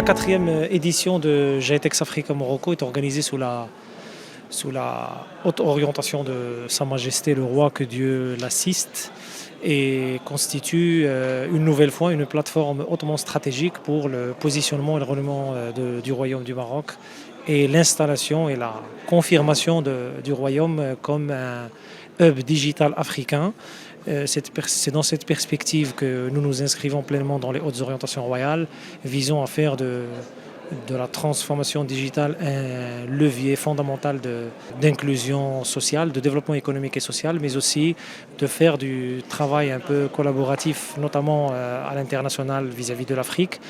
La quatrième édition de GAETEX Africa Morocco est organisée sous la haute orientation de Sa Majesté le Roi, que Dieu l'assiste, et constitue une nouvelle fois une plateforme hautement stratégique pour le positionnement et le renouvellement du Royaume du Maroc et l'installation et la confirmation du Royaume comme un hub digital africain. C'est dans cette perspective que nous nous inscrivons pleinement dans les hautes orientations royales, visant à faire de la transformation digitale un levier fondamental d'inclusion sociale, de développement économique et social, mais aussi de faire du travail un peu collaboratif, notamment à l'international vis-à-vis de l'Afrique,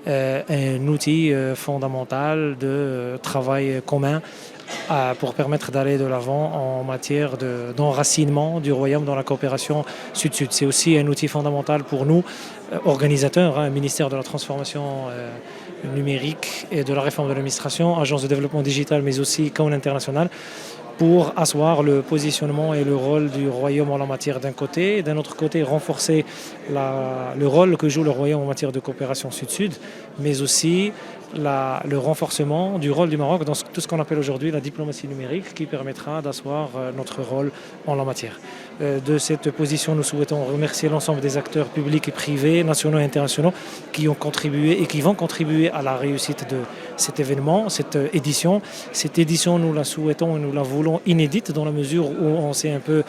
un outil fondamental de travail commun pour permettre d'aller de l'avant en matière d'enracinement du royaume dans la coopération sud-sud. C'est aussi un outil fondamental pour nous, organisateurs, ministère de la transformation numérique et de la réforme de l'administration, agence de développement digital, mais aussi Caon International, pour asseoir le positionnement et le rôle du royaume en la matière d'un côté, et d'un autre côté renforcer le rôle que joue le royaume en matière de coopération sud-sud, mais aussi le renforcement du rôle du Maroc dans tout ce qu'on appelle aujourd'hui la diplomatie numérique, qui permettra d'asseoir notre rôle en la matière. De cette position, nous souhaitons remercier l'ensemble des acteurs publics et privés, nationaux et internationaux, qui ont contribué et qui vont contribuer à la réussite de cet événement, cette édition. Cette édition, nous la souhaitons et nous la voulons inédite, dans la mesure où on s'est un peu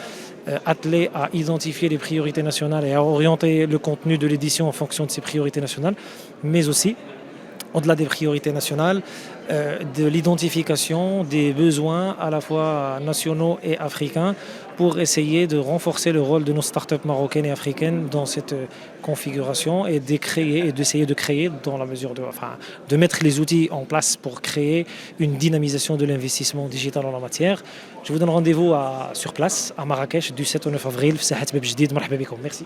attelé à identifier les priorités nationales et à orienter le contenu de l'édition en fonction de ces priorités nationales, mais aussi, au-delà des priorités nationales, de l'identification des besoins à la fois nationaux et africains, pour essayer de renforcer le rôle de nos startups marocaines et africaines dans cette configuration, et d'essayer de créer, dans la mesure de mettre les outils en place pour créer une dynamisation de l'investissement digital en la matière. Je vous donne rendez-vous sur place à Marrakech du 7 au 9 avril. Merci.